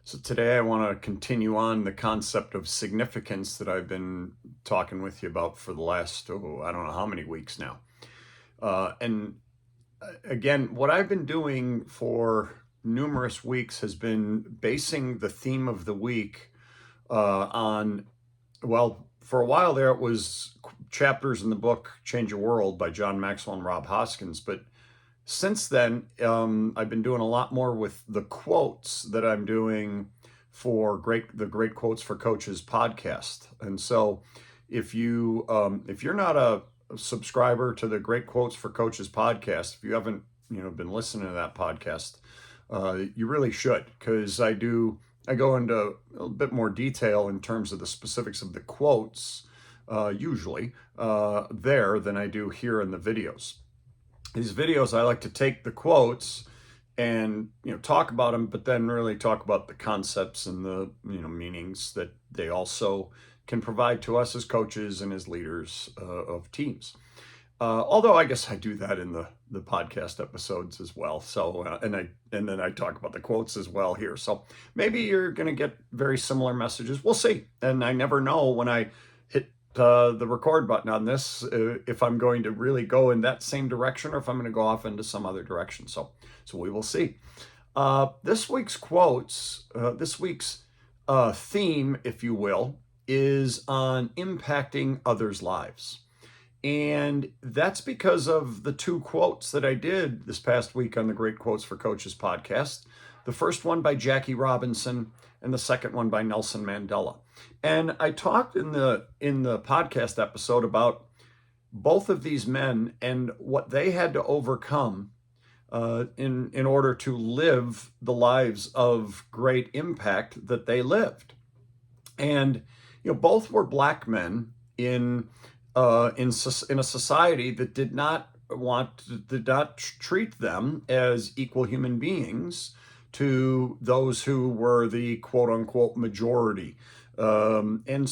So today I want to continue on the concept of significance that I've been talking with you about for the last, I don't know how many weeks now. And again, what I've been doing for numerous weeks has been basing the theme of the week on, well, for a while there it was chapters in the book Change Your World by John Maxwell and Rob Hoskins. But since then, I've been doing a lot more with the quotes that I'm doing for the Great Quotes for Coaches podcast. And so, if you're not a subscriber to the Great Quotes for Coaches podcast, if you haven't been listening to that podcast, you really should, because I go into a bit more detail in terms of the specifics of the quotes, usually there than I do here in the videos. These videos, I like to take the quotes and talk about them, but then really talk about the concepts and the meanings that they also can provide to us as coaches and as leaders of teams. Although I guess I do that in the podcast episodes as well. So and then I talk about the quotes as well here. So maybe you're going to get very similar messages. We'll see. And I never know when I hit the record button on this if I'm going to really go in that same direction or if I'm going to go off into some other direction. So we will see. This week's quotes, this week's theme, if you will, is on impacting others' lives. And that's because of the two quotes that I did this past week on the Great Quotes for Coaches podcast. The first one by Jackie Robinson and the second one by Nelson Mandela. And I talked in the podcast episode about both of these men and what they had to overcome in order to live the lives of great impact that they lived. And both were black men in a society that did not treat them as equal human beings to those who were the quote unquote majority. And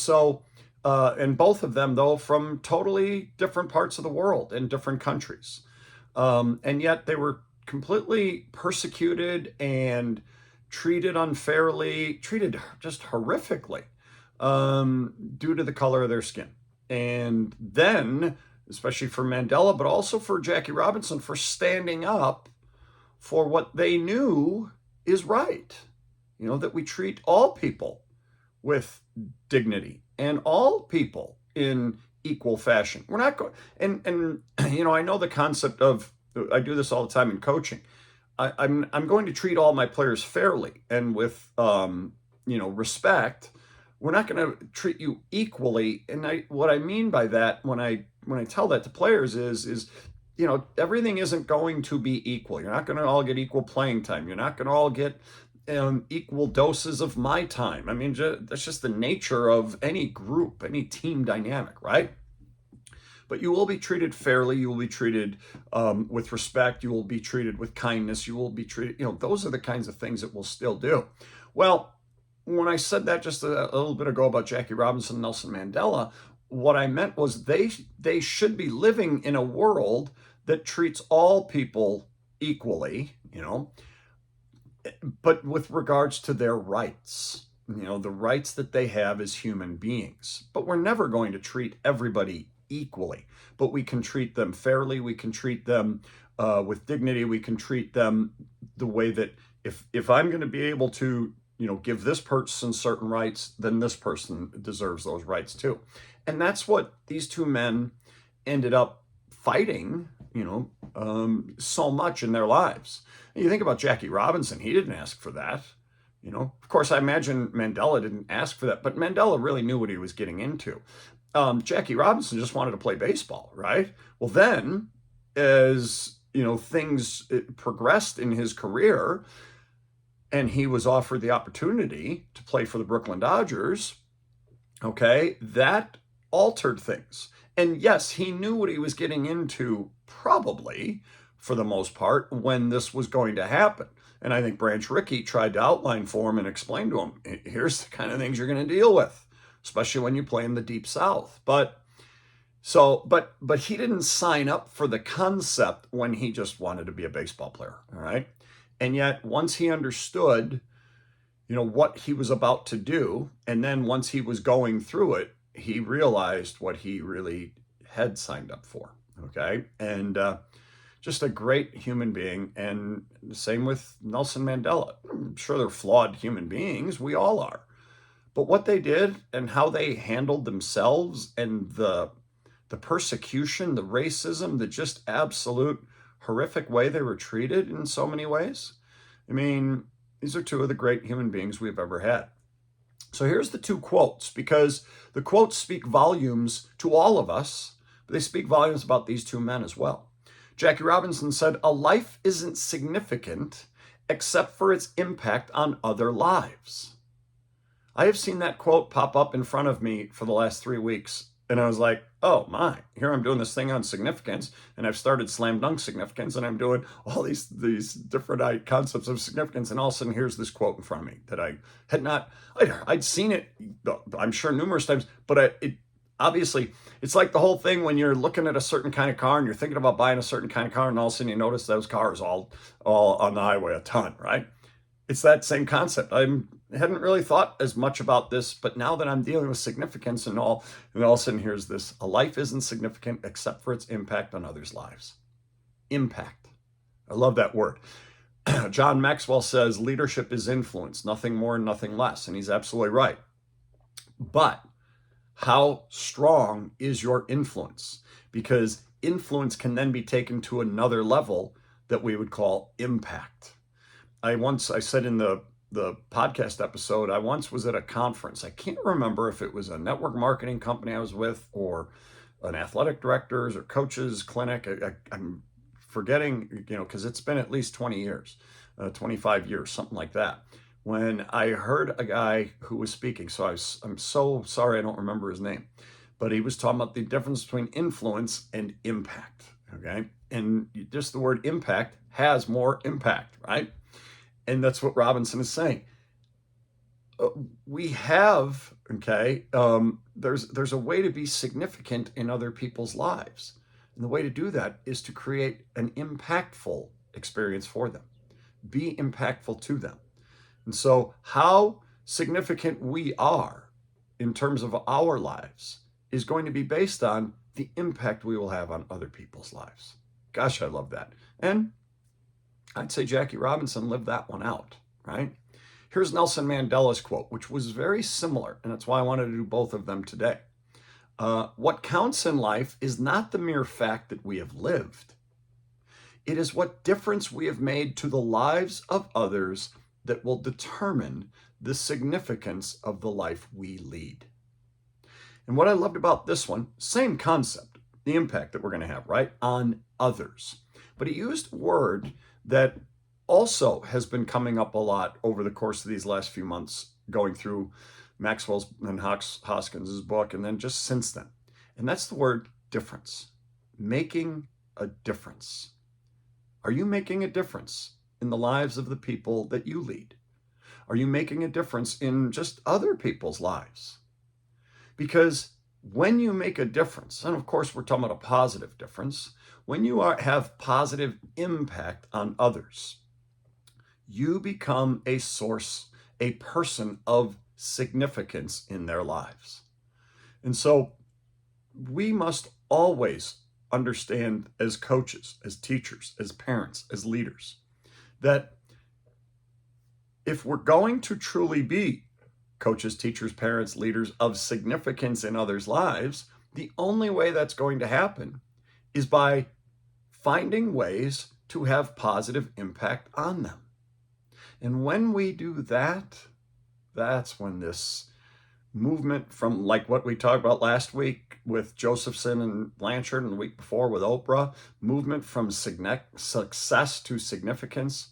both of them, though, from totally different parts of the world and different countries. And yet they were completely persecuted and treated unfairly, treated just horrifically due to the color of their skin. And then, especially for Mandela, but also for Jackie Robinson, for standing up for what they knew is right. That we treat all people with dignity and all people in equal fashion. We're not going, and I know the concept of, I do this all the time in coaching. I'm going to treat all my players fairly and with respect. We're not going to treat you equally. And what I mean by that when I tell that to players is everything isn't going to be equal. You're not going to all get equal playing time. You're not going to all get equal doses of my time. I mean, that's just the nature of any group, any team dynamic, right? But you will be treated fairly. You will be treated with respect. You will be treated with kindness. You will be treated, those are the kinds of things that we'll still do. Well, when I said that just a little bit ago about Jackie Robinson and Nelson Mandela, what I meant was they should be living in a world that treats all people equally, but with regards to their rights, the rights that they have as human beings. But we're never going to treat everybody equally, but we can treat them fairly. We can treat them with dignity. We can treat them the way that if I'm going to be able to give this person certain rights, then this person deserves those rights too. And that's what these two men ended up fighting, so much in their lives. And you think about Jackie Robinson, he didn't ask for that. Of course, I imagine Mandela didn't ask for that, but Mandela really knew what he was getting into. Jackie Robinson just wanted to play baseball, right? Well, then, as things progressed in his career, and he was offered the opportunity to play for the Brooklyn Dodgers, okay, that altered things. And yes, he knew what he was getting into, probably, for the most part, when this was going to happen. And I think Branch Rickey tried to outline for him and explain to him, here's the kind of things you're going to deal with, especially when you play in the Deep South. But he didn't sign up for the concept when he just wanted to be a baseball player, all right? And yet, once he understood what he was about to do. And then once he was going through it, he realized what he really had signed up for. Okay. And just a great human being. And the same with Nelson Mandela. I'm sure they're flawed human beings. We all are. But what they did and how they handled themselves and the persecution, the racism, the just absolute horrific way they were treated in so many ways. I mean, these are two of the great human beings we've ever had. So here's the two quotes, because the quotes speak volumes to all of us, but they speak volumes about these two men as well. Jackie Robinson said, "A life isn't significant except for its impact on other lives." I have seen that quote pop up in front of me for the last 3 weeks. And I was like, oh my, here I'm doing this thing on significance. And I've started slam dunk significance. And I'm doing all these different concepts of significance. And all of a sudden, here's this quote in front of me that I had not, I'd seen it, I'm sure, numerous times. But obviously, it's like the whole thing when you're looking at a certain kind of car and you're thinking about buying a certain kind of car. And all of a sudden, you notice those cars all on the highway a ton, right? It's that same concept. I hadn't really thought as much about this, but now that I'm dealing with significance and all of a sudden here's this: a life isn't significant except for its impact on others' lives. Impact. I love that word. John Maxwell says leadership is influence, nothing more and nothing less. And he's absolutely right. But how strong is your influence? Because influence can then be taken to another level that we would call impact. I said in the podcast episode, I once was at a conference. I can't remember if it was a network marketing company I was with or an athletic directors or coaches clinic. I'm forgetting, because it's been at least 20 years, 25 years, something like that. When I heard a guy who was speaking, so I'm so sorry I don't remember his name, but he was talking about the difference between influence and impact. Okay. And just the word impact has more impact, right? And that's what Robinson is saying. We have, there's a way to be significant in other people's lives. And the way to do that is to create an impactful experience for them. Be impactful to them. And so how significant we are in terms of our lives is going to be based on the impact we will have on other people's lives. Gosh, I love that. And I'd say Jackie Robinson lived that one out, right? Here's Nelson Mandela's quote, which was very similar, and that's why I wanted to do both of them today. What counts in life is not the mere fact that we have lived. It is what difference we have made to the lives of others that will determine the significance of the life we lead. And what I loved about this one, same concept, the impact that we're going to have, right, on others. But he used a word that also has been coming up a lot over the course of these last few months, going through Maxwell's and Hoskins' book, and then just since then. And that's the word difference. Making a difference. Are you making a difference in the lives of the people that you lead? Are you making a difference in just other people's lives? Because when you make a difference, and of course we're talking about a positive difference, when you have positive impact on others, you become a source, a person of significance in their lives. And so we must always understand, as coaches, as teachers, as parents, as leaders, that if we're going to truly be coaches, teachers, parents, leaders of significance in others' lives, the only way that's going to happen is by finding ways to have positive impact on them. And when we do that, that's when this movement from, like what we talked about last week with Josephson and Blanchard, and the week before with Oprah, movement from success to significance,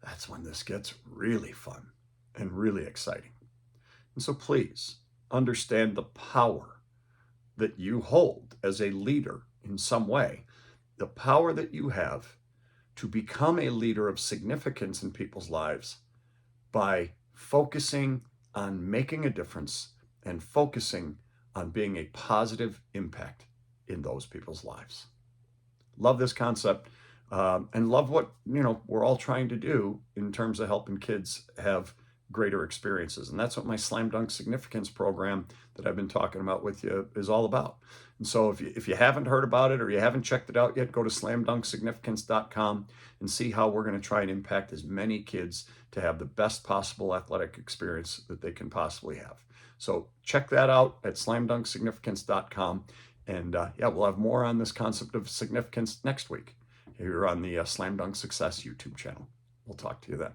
that's when this gets really fun and really exciting. And so please understand the power that you hold as a leader in some way, the power that you have to become a leader of significance in people's lives by focusing on making a difference and focusing on being a positive impact in those people's lives. Love this concept, and love what we're all trying to do in terms of helping kids have greater experiences. And that's what my Slam Dunk Significance program that I've been talking about with you is all about. And so if you haven't heard about it or you haven't checked it out yet, go to slamdunksignificance.com and see how we're going to try and impact as many kids to have the best possible athletic experience that they can possibly have. So check that out at slamdunksignificance.com. And yeah, we'll have more on this concept of significance next week here on the Slam Dunk Success YouTube channel. We'll talk to you then.